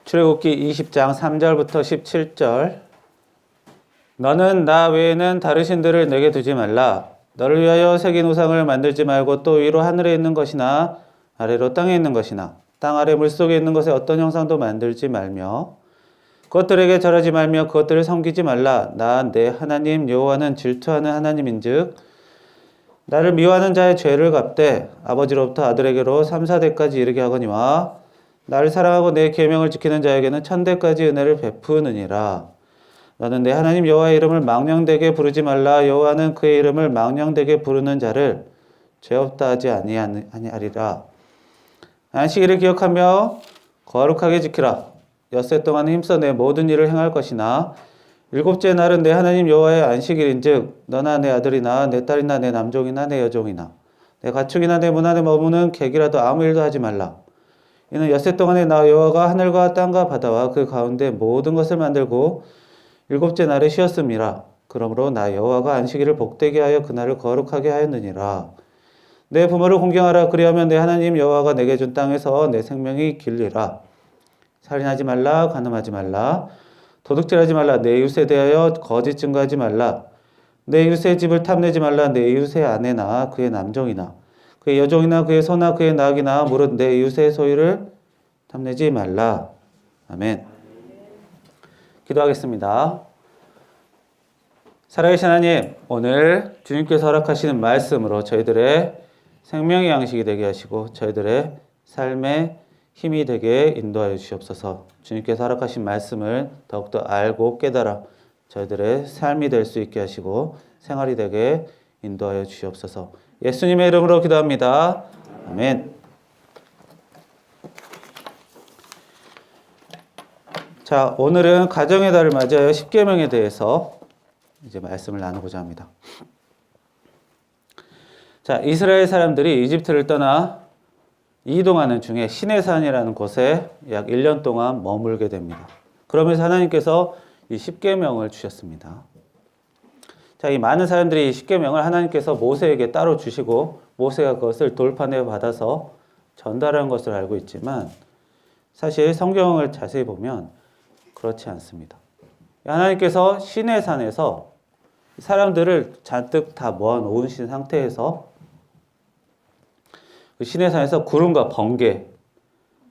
출애굽기 20장 3절부터 17절. 너는 나 외에는 다른 신들을 내게 두지 말라. 너를 위하여 새긴 우상을 만들지 말고 또 위로 하늘에 있는 것이나 아래로 땅에 있는 것이나 땅 아래 물속에 있는 것에 어떤 형상도 만들지 말며 그것들에게 절하지 말며 그것들을 섬기지 말라. 나 내 하나님 여호와는 질투하는 하나님인즉 나를 미워하는 자의 죄를 갚되 아버지로부터 아들에게로 3, 4대까지 이르게 하거니와 나를 사랑하고 내 계명을 지키는 자에게는 1000대까지 은혜를 베푸느니라. 너는 내 하나님 여호와의 이름을 망령되게 부르지 말라. 여호와는 그의 이름을 망령되게 부르는 자를 죄 없다 하지 아니하리라. 안식일을 기억하며 거룩하게 지키라. 엿새 동안 힘써 내 모든 일을 행할 것이나 일곱째 날은 내 하나님 여호와의 안식일인즉 너나 내 아들이나 내 딸이나 내 남종이나 내 여종이나 내 가축이나 내 문 안에 머무는 객이라도 아무 일도 하지 말라. 이는 엿새 동안에 나 여호와가 하늘과 땅과 바다와 그 가운데 모든 것을 만들고 일곱째 날에 쉬었음이라. 그러므로 나 여호와가 안식일을 복되게 하여 그날을 거룩하게 하였느니라. 내 부모를 공경하라. 그리하면 내 하나님 여호와가 내게 준 땅에서 내 생명이 길리라. 살인하지 말라. 간음하지 말라. 도둑질하지 말라. 내 이웃에 대하여 거짓 증거하지 말라. 내 이웃의 집을 탐내지 말라. 내 이웃의 아내나 그의 남종이나 그의 여종이나 그의 소나 그의 낙이나 무릇 내 이웃의 소유를 탐내지 말라. 아멘. 기도하겠습니다. 살아계신 하나님, 오늘 주님께서 허락하시는 말씀으로 저희들의 생명의 양식이 되게 하시고 저희들의 삶의 힘이 되게 인도하여 주시옵소서. 주님께서 허락하신 말씀을 더욱더 알고 깨달아 저희들의 삶이 될 수 있게 하시고 생활이 되게 인도하여 주시옵소서. 예수님의 이름으로 기도합니다. 아멘. 자, 오늘은 가정의 달을 맞이하여 십계명에 대해서 이제 말씀을 나누고자 합니다. 자, 이스라엘 사람들이 이집트를 떠나 이동하는 중에 시내산이라는 곳에 약 1년 동안 머물게 됩니다. 그러면서 하나님께서 이 십계명을 주셨습니다. 자, 이 많은 사람들이 이 십계명을 하나님께서 모세에게 따로 주시고 모세가 그것을 돌판에 받아서 전달한 것을 알고 있지만 사실 성경을 자세히 보면 그렇지 않습니다. 하나님께서 시내산에서 사람들을 잔뜩 다 모아놓으신 상태에서 그 시내산에서 구름과 번개,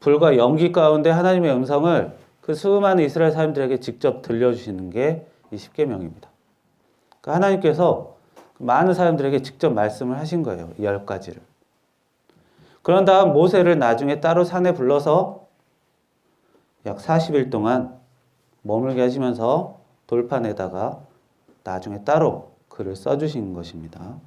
불과 연기 가운데 하나님의 음성을 그 수많은 이스라엘 사람들에게 직접 들려주시는 게 이 십계명입니다. 그러니까 하나님께서 많은 사람들에게 직접 말씀을 하신 거예요. 이 10가지를. 그런 다음 모세를 나중에 따로 산에 불러서 약 40일 동안 머물게 하시면서 돌판에다가 나중에 따로 글을 써주신 것입니다.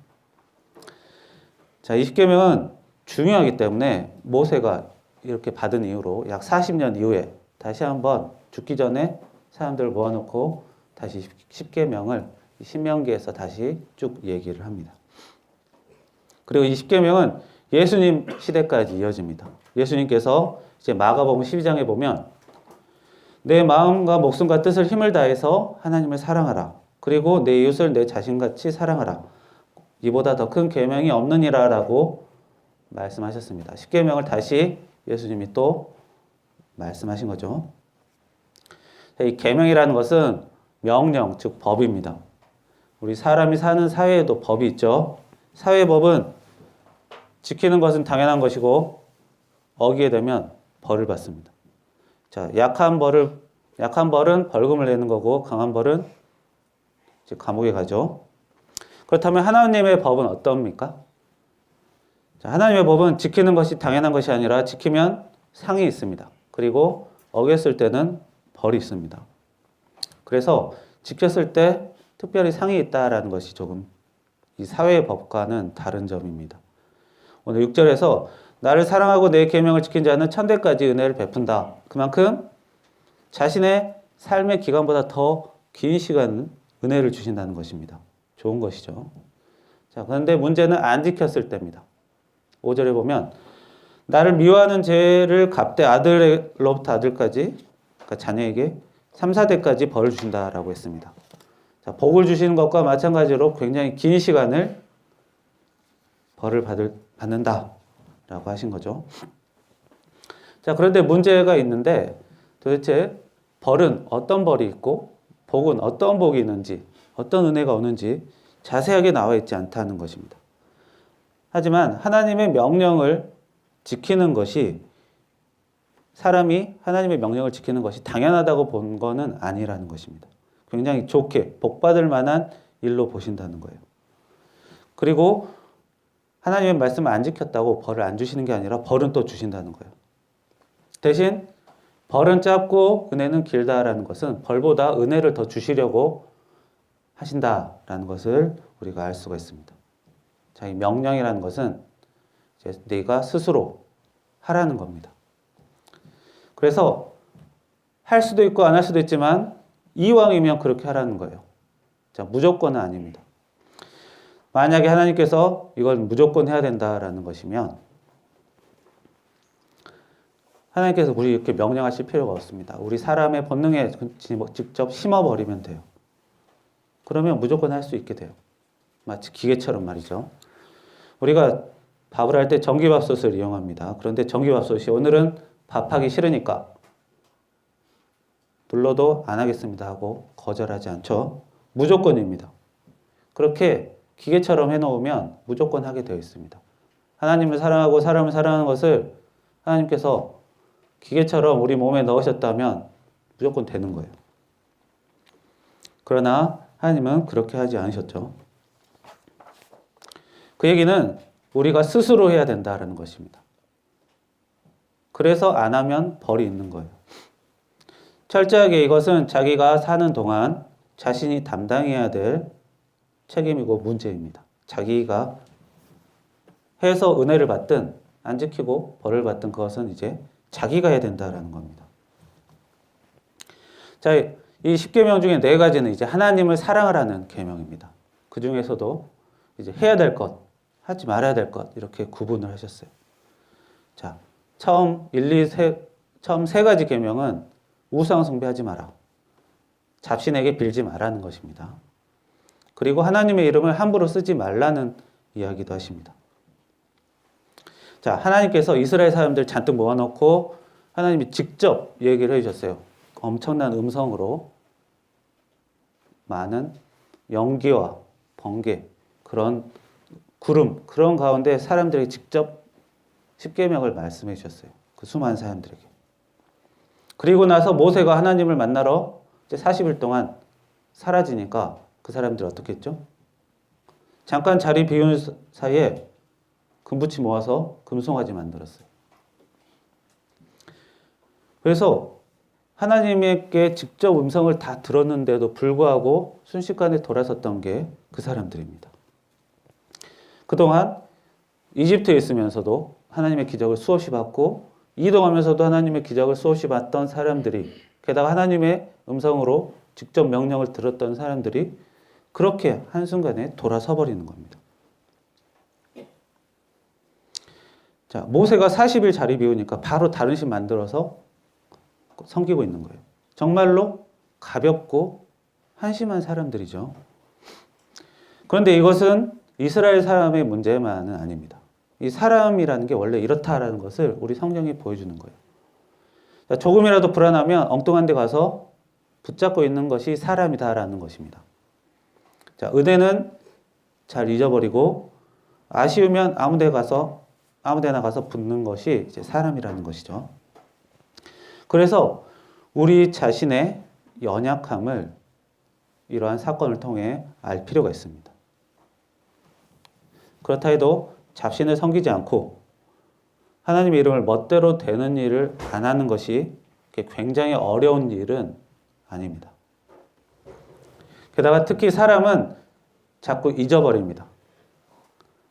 자, 이 십계명은 중요하기 때문에 모세가 이렇게 받은 이후로 약 40년 이후에 다시 한번 죽기 전에 사람들을 모아놓고 다시 십계명을 신명기에서 다시 쭉 얘기를 합니다. 그리고 이 십계명은 예수님 시대까지 이어집니다. 예수님께서 이제 마가복음 12장에 보면 내 마음과 목숨과 뜻을 힘을 다해서 하나님을 사랑하라. 그리고 내 이웃을 내 자신같이 사랑하라. 이보다 더 큰 계명이 없느니라 라고 말씀하셨습니다. 십계명을 다시 예수님이 또 말씀하신 거죠. 이 계명이라는 것은 명령, 즉 법입니다. 우리 사람이 사는 사회에도 법이 있죠. 사회법은 지키는 것은 당연한 것이고 어기게 되면 벌을 받습니다. 자, 약한 벌은 벌금을 내는 거고 강한 벌은 이제 감옥에 가죠. 그렇다면 하나님의 법은 어떻습니까? 자, 하나님의 법은 지키는 것이 당연한 것이 아니라 지키면 상이 있습니다. 그리고 어겼을 때는 벌이 있습니다. 그래서 지켰을 때 특별히 상이 있다라는 것이 조금 이 사회의 법과는 다른 점입니다. 오늘 6절에서 나를 사랑하고 내 계명을 지킨 자는 1000대까지 은혜를 베푼다. 그만큼 자신의 삶의 기간보다 더 긴 시간 은혜를 주신다는 것입니다. 좋은 것이죠. 자, 그런데 문제는 안 지켰을 때입니다. 5절에 보면 나를 미워하는 죄를 갚되 아들로부터 아들까지, 그러니까 자녀에게 3, 4대까지 벌을 주신다라고 했습니다. 자, 복을 주시는 것과 마찬가지로 굉장히 긴 시간을 벌을 받는다라고 하신 거죠. 자, 그런데 문제가 있는데 도대체 벌은 어떤 벌이 있고 복은 어떤 복이 있는지, 어떤 은혜가 오는지 자세하게 나와 있지 않다는 것입니다. 하지만 하나님의 명령을 지키는 것이, 사람이 하나님의 명령을 지키는 것이 당연하다고 본 거는 아니라는 것입니다. 굉장히 좋게 복받을 만한 일로 보신다는 거예요. 그리고 하나님의 말씀을 안 지켰다고 벌을 안 주시는 게 아니라 벌은 또 주신다는 거예요. 대신 벌은 짧고 은혜는 길다라는 것은 벌보다 은혜를 더 주시려고 하신다라는 것을 우리가 알 수가 있습니다. 자, 이 명령이라는 것은 이제 네가 스스로 하라는 겁니다. 그래서 할 수도 있고 안 할 수도 있지만 이왕이면 그렇게 하라는 거예요. 자, 무조건은 아닙니다. 만약에 하나님께서 이걸 무조건 해야 된다라는 것이면 하나님께서 우리 이렇게 명령하실 필요가 없습니다. 우리 사람의 본능에 직접 심어버리면 돼요. 그러면 무조건 할 수 있게 돼요. 마치 기계처럼 말이죠. 우리가 밥을 할 때 전기밥솥을 이용합니다. 그런데 전기밥솥이 오늘은 밥하기 싫으니까 눌러도 안 하겠습니다 하고 거절하지 않죠. 무조건입니다. 그렇게 기계처럼 해놓으면 무조건 하게 되어 있습니다. 하나님을 사랑하고 사람을 사랑하는 것을 하나님께서 기계처럼 우리 몸에 넣으셨다면 무조건 되는 거예요. 그러나 하나님은 그렇게 하지 않으셨죠. 그 얘기는 우리가 스스로 해야 된다는 것입니다. 그래서 안 하면 벌이 있는 거예요. 철저하게 이것은 자기가 사는 동안 자신이 담당해야 될 책임이고 문제입니다. 자기가 해서 은혜를 받든 안 지키고 벌을 받든 그것은 이제 자기가 해야 된다라는 겁니다. 자, 이 10계명 중에 4가지는 이제 하나님을 사랑하라는 계명입니다. 그 중에서도 이제 해야 될 것, 하지 말아야 될 것, 이렇게 구분을 하셨어요. 자, 처음 3가지 계명은 우상 숭배하지 마라. 잡신에게 빌지 말라는 것입니다. 그리고 하나님의 이름을 함부로 쓰지 말라는 이야기도 하십니다. 자, 하나님께서 이스라엘 사람들 잔뜩 모아놓고 하나님이 직접 얘기를 해주셨어요. 엄청난 음성으로 많은 연기와 번개, 그런 구름, 그런 가운데 사람들에게 직접 10계명을 말씀해 주셨어요. 그 수많은 사람들에게. 그리고 나서 모세가 하나님을 만나러 이제 40일 동안 사라지니까 그 사람들이 어떻게 했죠? 잠깐 자리 비우는 사이에 금붙이 모아서 금송아지 만들었어요. 그래서 하나님께 직접 음성을 다 들었는데도 불구하고 순식간에 돌아섰던 게 그 사람들입니다. 그동안 이집트에 있으면서도 하나님의 기적을 수없이 받고 이동하면서도 하나님의 기적을 수없이 봤던 사람들이, 게다가 하나님의 음성으로 직접 명령을 들었던 사람들이 그렇게 한순간에 돌아서 버리는 겁니다. 자, 모세가 40일 자리 비우니까 바로 다른 신 만들어서 섬기고 있는 거예요. 정말로 가볍고 한심한 사람들이죠. 그런데 이것은 이스라엘 사람의 문제만은 아닙니다. 이 사람이라는 게 원래 이렇다라는 것을 우리 성경이 보여주는 거예요. 자, 조금이라도 불안하면 엉뚱한 데 가서 붙잡고 있는 것이 사람이다라는 것입니다. 자, 은혜는 잘 잊어버리고 아쉬우면 아무 데나 가서 붙는 것이 이제 사람이라는 것이죠. 그래서 우리 자신의 연약함을 이러한 사건을 통해 알 필요가 있습니다. 그렇다 해도 잡신을 섬기지 않고 하나님의 이름을 멋대로 되는 일을 안 하는 것이 굉장히 어려운 일은 아닙니다. 게다가 특히 사람은 자꾸 잊어버립니다.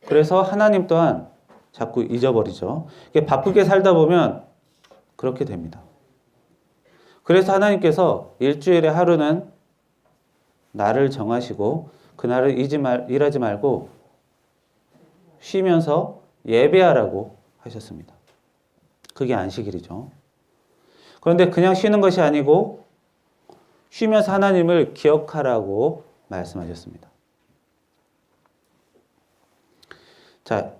그래서 하나님 또한 자꾸 잊어버리죠. 바쁘게 살다 보면 그렇게 됩니다. 그래서 하나님께서 일주일의 하루는 날을 정하시고 그날을 일하지 말고 쉬면서 예배하라고 하셨습니다. 그게 안식일이죠. 그런데 그냥 쉬는 것이 아니고 쉬면서 하나님을 기억하라고 말씀하셨습니다. 자,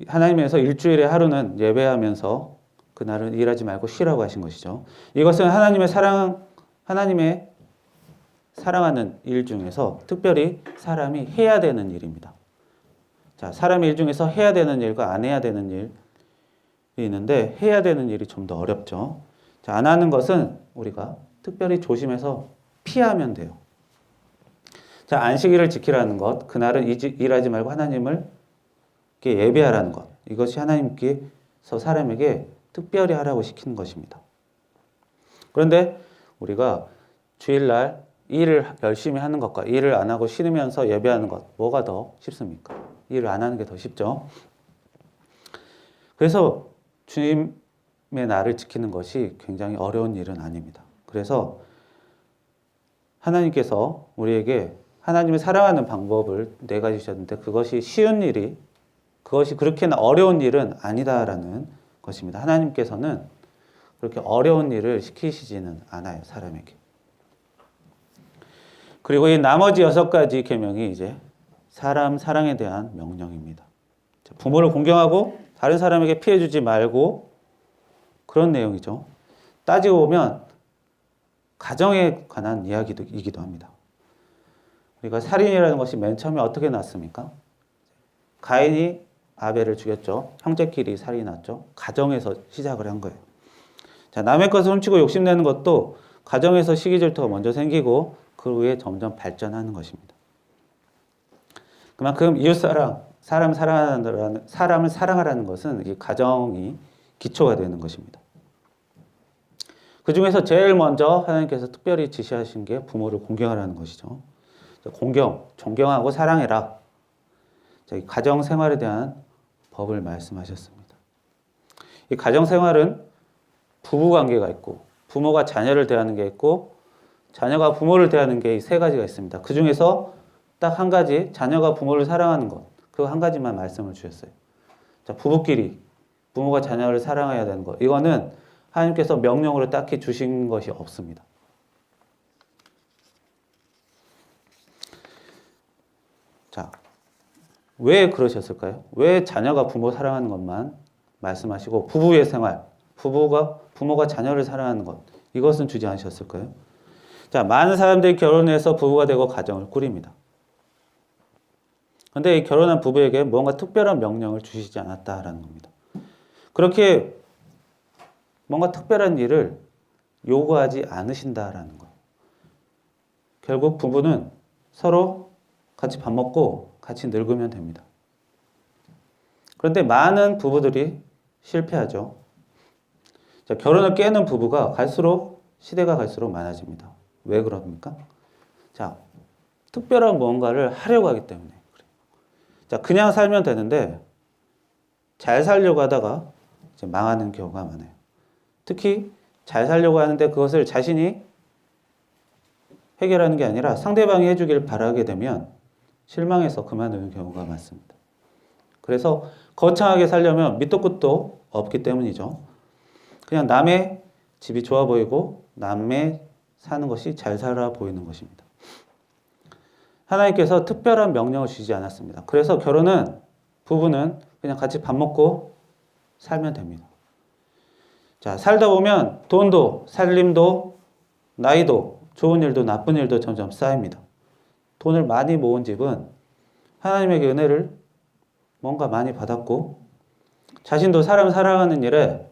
하나님께서 일주일의 하루는 예배하면서 그날은 일하지 말고 쉬라고 하신 것이죠. 이것은 하나님의 사랑하는 일 중에서 특별히 사람이 해야 되는 일입니다. 자, 사람의 일 중에서 해야 되는 일과 안 해야 되는 일이 있는데 해야 되는 일이 좀 더 어렵죠. 자, 안 하는 것은 우리가 특별히 조심해서 피하면 돼요. 자, 안식일을 지키라는 것, 그날은 일하지 말고 하나님을 예배하라는 것, 이것이 하나님께서 사람에게 특별히 하라고 시키는 것입니다. 그런데 우리가 주일날 일을 열심히 하는 것과 일을 안 하고 쉬면서 예배하는 것, 뭐가 더 쉽습니까? 일을 안 하는 게 더 쉽죠. 그래서 주님의 날을 지키는 것이 굉장히 어려운 일은 아닙니다. 그래서 하나님께서 우리에게 하나님을 사랑하는 방법을 내가주셨는데 그것이 그렇게나 어려운 일은 아니다라는 것입니다. 하나님께서는 그렇게 어려운 일을 시키시지는 않아요, 사람에게. 그리고 이 나머지 6가지 계명이 이제 사람 사랑에 대한 명령입니다. 부모를 공경하고 다른 사람에게 피해 주지 말고 그런 내용이죠. 따지고 보면 가정에 관한 이야기이기도 합니다. 우리가 살인이라는 것이 맨 처음에 어떻게 났습니까? 가인이 아벨을 죽였죠. 형제끼리 살인이 났죠. 가정에서 시작을 한 거예요. 자, 남의 것을 훔치고 욕심내는 것도 가정에서 시기 질투가 먼저 생기고 그 후에 점점 발전하는 것입니다. 그만큼 이웃사랑, 사람을 사랑하라는 것은 이 가정이 기초가 되는 것입니다. 그 중에서 제일 먼저 하나님께서 특별히 지시하신 게 부모를 공경하라는 것이죠. 존경하고 사랑해라. 가정 생활에 대한 법을 말씀하셨습니다. 이 가정 생활은 부부 관계가 있고, 부모가 자녀를 대하는 게 있고, 자녀가 부모를 대하는 게 3가지가 있습니다. 그 중에서 딱 한 가지, 자녀가 부모를 사랑하는 것, 그 한 가지만 말씀을 주셨어요. 자, 부부끼리, 부모가 자녀를 사랑해야 되는 것, 이거는 하나님께서 명령으로 딱히 주신 것이 없습니다. 자, 왜 그러셨을까요? 왜 자녀가 부모 사랑하는 것만 말씀하시고 부부의 생활, 부모가 자녀를 사랑하는 것, 이것은 주지 않으셨을까요? 자, 많은 사람들이 결혼해서 부부가 되고 가정을 꾸립니다. 그런데 이 결혼한 부부에게 뭔가 특별한 명령을 주시지 않았다라는 겁니다. 그렇게 뭔가 특별한 일을 요구하지 않으신다라는 거예요. 결국 부부는 서로 같이 밥 먹고 같이 늙으면 됩니다. 그런데 많은 부부들이 실패하죠. 자, 결혼을 깨는 부부가 시대가 갈수록 많아집니다. 왜 그럽니까? 자, 특별한 무언가를 하려고 하기 때문에 그래요. 자, 그냥 살면 되는데 잘 살려고 하다가 이제 망하는 경우가 많아요. 특히 잘 살려고 하는데 그것을 자신이 해결하는 게 아니라 상대방이 해주길 바라게 되면 실망해서 그만두는 경우가 많습니다. 그래서 거창하게 살려면 밑도 끝도 없기 때문이죠. 그냥 남의 집이 좋아 보이고 남의 사는 것이 잘 살아 보이는 것입니다. 하나님께서 특별한 명령을 주시지 않았습니다. 그래서 부부는 그냥 같이 밥 먹고 살면 됩니다. 자, 살다 보면 돈도, 살림도, 나이도, 좋은 일도, 나쁜 일도 점점 쌓입니다. 돈을 많이 모은 집은 하나님에게 은혜를 뭔가 많이 받았고, 자신도 사람 사랑하는 일에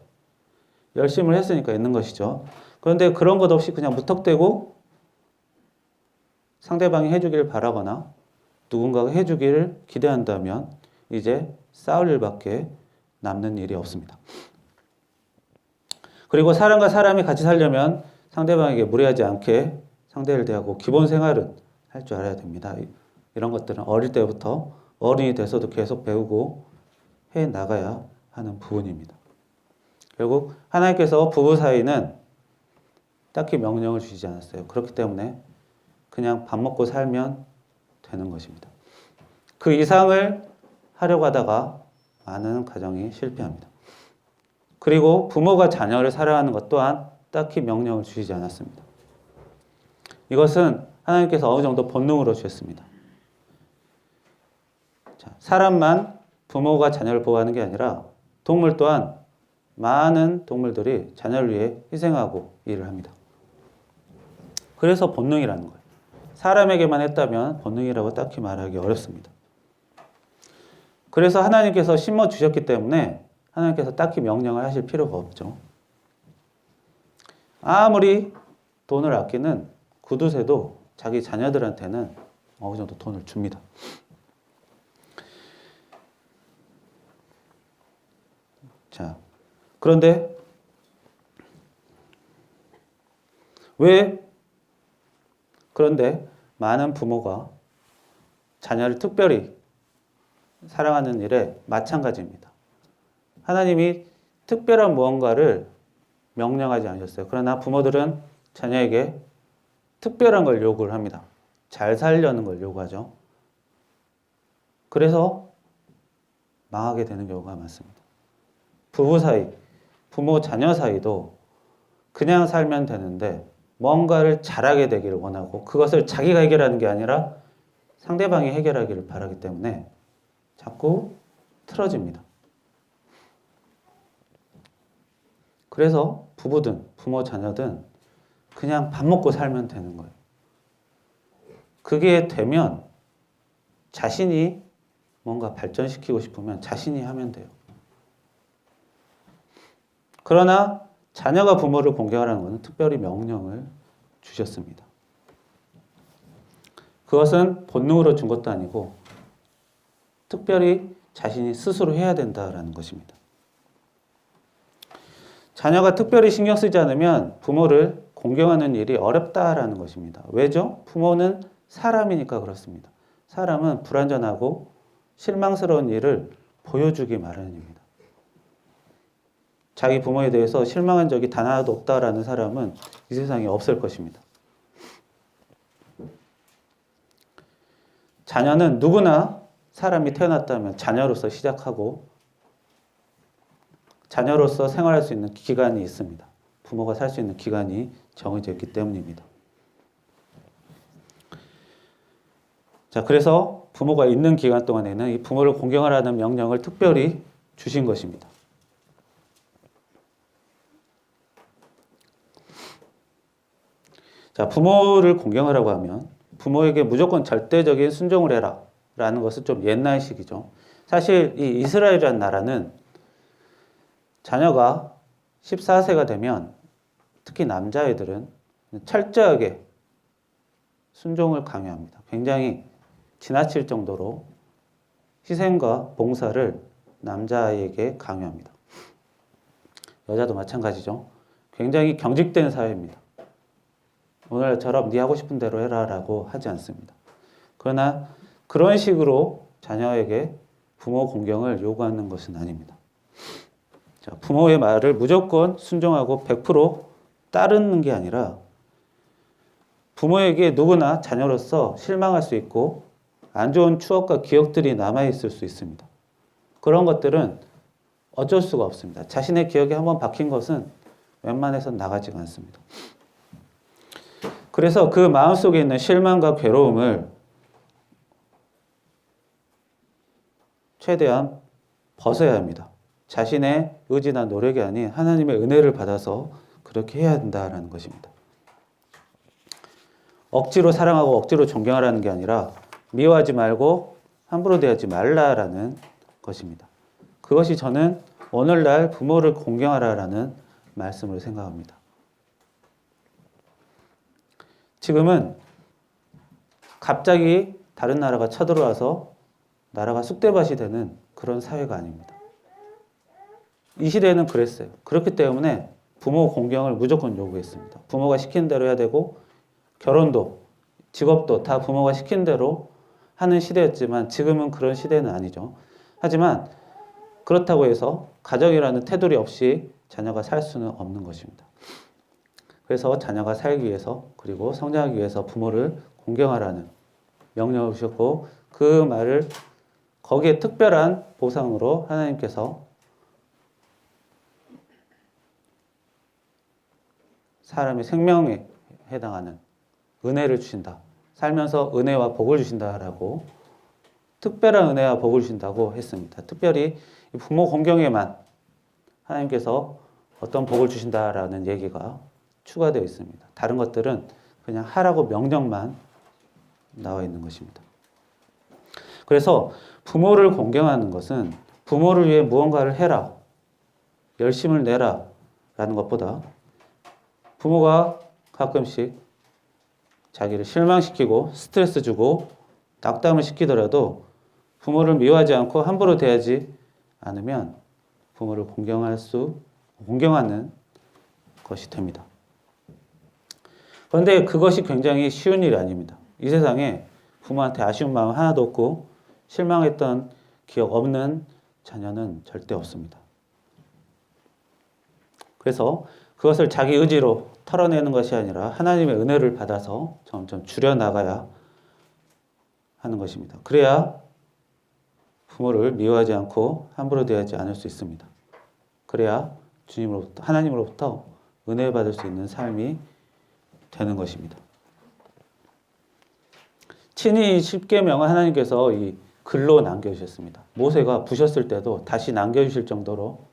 열심을 했으니까 있는 것이죠. 그런데 그런 것 없이 그냥 무턱대고 상대방이 해주기를 바라거나 누군가가 해주기를 기대한다면 이제 싸울 일밖에 남는 일이 없습니다. 그리고 사람과 사람이 같이 살려면 상대방에게 무례하지 않게 상대를 대하고 기본 생활은 할 줄 알아야 됩니다. 이런 것들은 어릴 때부터 어른이 돼서도 계속 배우고 해 나가야 하는 부분입니다. 결국 하나님께서 부부 사이는 딱히 명령을 주시지 않았어요. 그렇기 때문에 그냥 밥 먹고 살면 되는 것입니다. 그 이상을 하려고 하다가 많은 가정이 실패합니다. 그리고 부모가 자녀를 사랑하는 것 또한 딱히 명령을 주시지 않았습니다. 이것은 하나님께서 어느 정도 본능으로 주셨습니다. 자, 사람만 부모가 자녀를 보호하는 게 아니라 동물 또한 많은 동물들이 자녀를 위해 희생하고 일을 합니다. 그래서 본능이라는 거예요. 사람에게만 했다면 본능이라고 딱히 말하기 어렵습니다. 그래서 하나님께서 심어 주셨기 때문에 하나님께서 딱히 명령을 하실 필요가 없죠. 아무리 돈을 아끼는 구두쇠도 자기 자녀들한테는 어느 정도 돈을 줍니다. 자, 그런데 그런데 많은 부모가 자녀를 특별히 사랑하는 일에 마찬가지입니다. 하나님이 특별한 무언가를 명령하지 않으셨어요. 그러나 부모들은 자녀에게 특별한 걸 요구를 합니다. 잘 살려는 걸 요구하죠. 그래서 망하게 되는 경우가 많습니다. 부부 사이, 부모 자녀 사이도 그냥 살면 되는데 뭔가를 잘하게 되기를 원하고 그것을 자기가 해결하는 게 아니라 상대방이 해결하기를 바라기 때문에 자꾸 틀어집니다. 그래서 부부든 부모 자녀든 그냥 밥 먹고 살면 되는 거예요. 그게 되면 자신이 뭔가 발전시키고 싶으면 자신이 하면 돼요. 그러나 자녀가 부모를 공경하라는 것은 특별히 명령을 주셨습니다. 그것은 본능으로 준 것도 아니고 특별히 자신이 스스로 해야 된다라는 것입니다. 자녀가 특별히 신경 쓰지 않으면 부모를 공경하는 일이 어렵다라는 것입니다. 왜죠? 부모는 사람이니까 그렇습니다. 사람은 불완전하고 실망스러운 일을 보여주기 마련입니다. 자기 부모에 대해서 실망한 적이 단 하나도 없다라는 사람은 이 세상에 없을 것입니다. 자녀는 누구나 사람이 태어났다면 자녀로서 시작하고 자녀로서 생활할 수 있는 기간이 있습니다. 부모가 살 수 있는 기간이 정해져 있기 때문입니다. 자, 그래서 부모가 있는 기간 동안에는 이 부모를 공경하라는 명령을 특별히 주신 것입니다. 자, 부모를 공경하라고 하면 부모에게 무조건 절대적인 순종을 해라 라는 것은 좀 옛날식이죠. 사실 이 이스라엘이라는 나라는 자녀가 14세가 되면 특히 남자애들은 철저하게 순종을 강요합니다. 굉장히 지나칠 정도로 희생과 봉사를 남자아이에게 강요합니다. 여자도 마찬가지죠. 굉장히 경직된 사회입니다. 오늘처럼 네 하고 싶은 대로 해라 라고 하지 않습니다. 그러나 그런 식으로 자녀에게 부모 공경을 요구하는 것은 아닙니다. 자, 부모의 말을 무조건 순종하고 100% 따르는 게 아니라 부모에게 누구나 자녀로서 실망할 수 있고 안 좋은 추억과 기억들이 남아있을 수 있습니다. 그런 것들은 어쩔 수가 없습니다. 자신의 기억에 한번 박힌 것은 웬만해선 나가지가 않습니다. 그래서 그 마음속에 있는 실망과 괴로움을 최대한 벗어야 합니다. 자신의 의지나 노력이 아닌 하나님의 은혜를 받아서 그렇게 해야 된다는 것입니다. 억지로 사랑하고 억지로 존경하라는 게 아니라 미워하지 말고 함부로 대하지 말라라는 것입니다. 그것이 저는 오늘날 부모를 공경하라라는 말씀으로 생각합니다. 지금은 갑자기 다른 나라가 쳐들어와서 나라가 쑥대밭이 되는 그런 사회가 아닙니다. 이 시대에는 그랬어요. 그렇기 때문에 부모 공경을 무조건 요구했습니다. 부모가 시키는 대로 해야 되고 결혼도 직업도 다 부모가 시킨 대로 하는 시대였지만 지금은 그런 시대는 아니죠. 하지만 그렇다고 해서 가정이라는 테두리 없이 자녀가 살 수는 없는 것입니다. 그래서 자녀가 살기 위해서 그리고 성장하기 위해서 부모를 공경하라는 명령을 주셨고 그 말을 거기에 특별한 보상으로 하나님께서 사람의 생명에 해당하는 은혜를 주신다. 살면서 은혜와 복을 주신다라고 특별한 은혜와 복을 주신다고 했습니다. 특별히 부모 공경에만 하나님께서 어떤 복을 주신다라는 얘기가 추가되어 있습니다. 다른 것들은 그냥 하라고 명령만 나와 있는 것입니다. 그래서 부모를 공경하는 것은 부모를 위해 무언가를 해라, 열심을 내라 라는 것보다 부모가 가끔씩 자기를 실망시키고 스트레스 주고 낙담을 시키더라도 부모를 미워하지 않고 함부로 대하지 않으면 부모를 공경하는 것이 됩니다. 그런데 그것이 굉장히 쉬운 일이 아닙니다. 이 세상에 부모한테 아쉬운 마음 하나도 없고 실망했던 기억 없는 자녀는 절대 없습니다. 그래서 그것을 자기 의지로 털어내는 것이 아니라 하나님의 은혜를 받아서 점점 줄여나가야 하는 것입니다. 그래야 부모를 미워하지 않고 함부로 대하지 않을 수 있습니다. 그래야 하나님으로부터 은혜 받을 수 있는 삶이 되는 것입니다. 친히 10계명은 하나님께서 이 글로 남겨주셨습니다. 모세가 부셨을 때도 다시 남겨주실 정도로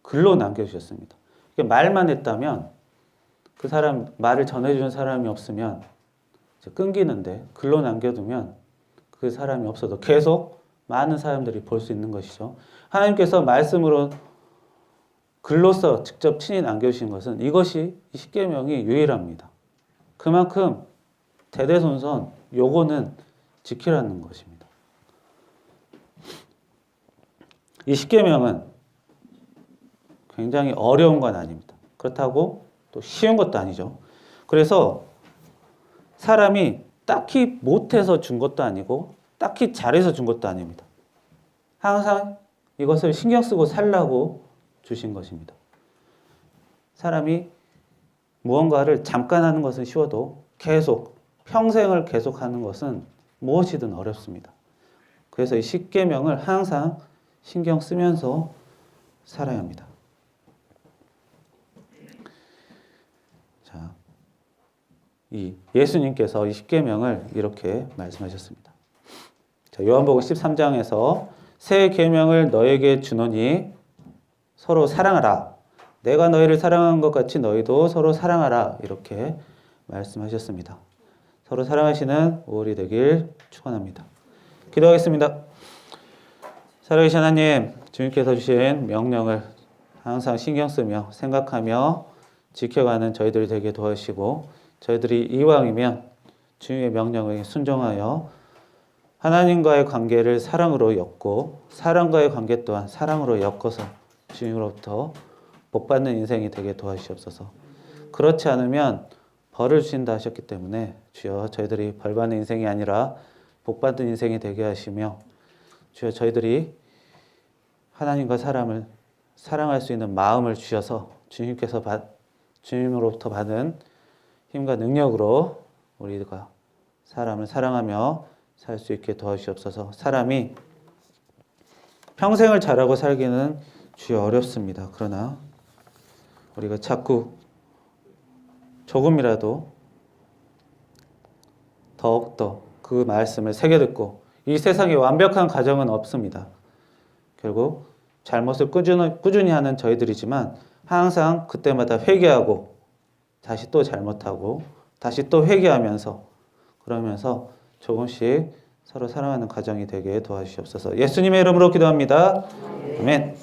글로 남겨주셨습니다. 말만 했다면 그 사람, 말을 전해주는 사람이 없으면 이제 끊기는데 글로 남겨두면 그 사람이 없어도 계속 많은 사람들이 볼 수 있는 것이죠. 하나님께서 말씀으로 글로써 직접 친히 남겨주신 것은 이것이 10계명이 유일합니다. 그만큼 대대손손 요거는 지키라는 것입니다. 이 10계명은 굉장히 어려운 건 아닙니다. 그렇다고 또 쉬운 것도 아니죠. 그래서 사람이 딱히 못해서 준 것도 아니고 딱히 잘해서 준 것도 아닙니다. 항상 이것을 신경 쓰고 살라고 주신 것입니다. 사람이 무언가를 잠깐 하는 것은 쉬워도 평생을 계속하는 것은 무엇이든 어렵습니다. 그래서 이 10계명을 항상 신경 쓰면서 살아야 합니다. 자, 이 예수님께서 이 10계명을 이렇게 말씀하셨습니다. 자, 요한복음 13장에서 새 계명을 너에게 주노니 서로 사랑하라. 내가 너희를 사랑한 것 같이 너희도 서로 사랑하라. 이렇게 말씀하셨습니다. 서로 사랑하시는 5월이 되길 축원합니다. 기도하겠습니다. 살아계신 하나님, 주님께서 주신 명령을 항상 신경 쓰며 생각하며 지켜가는 저희들이 되게 도와주시고 저희들이 이왕이면 주님의 명령에 순종하여 하나님과의 관계를 사랑으로 엮고 사람과의 관계 또한 사랑으로 엮어서 주님으로부터 복받는 인생이 되게 도와주시옵소서. 그렇지 않으면 벌을 주신다 하셨기 때문에 주여 저희들이 벌받는 인생이 아니라 복받는 인생이 되게 하시며 주여 저희들이 하나님과 사람을 사랑할 수 있는 마음을 주셔서 주님으로부터 받은 힘과 능력으로 우리가 사람을 사랑하며 살 수 있게 도와주시옵소서. 사람이 평생을 잘하고 살기는 주여 어렵습니다. 그러나 우리가 자꾸 조금이라도 더욱더 그 말씀을 새겨듣고 이 세상에 완벽한 가정은 없습니다. 결국 잘못을 꾸준히 하는 저희들이지만 항상 그때마다 회개하고 다시 또 잘못하고 다시 또 회개하면서 그러면서 조금씩 서로 사랑하는 가정이 되게 도와주시옵소서. 예수님의 이름으로 기도합니다. 아멘.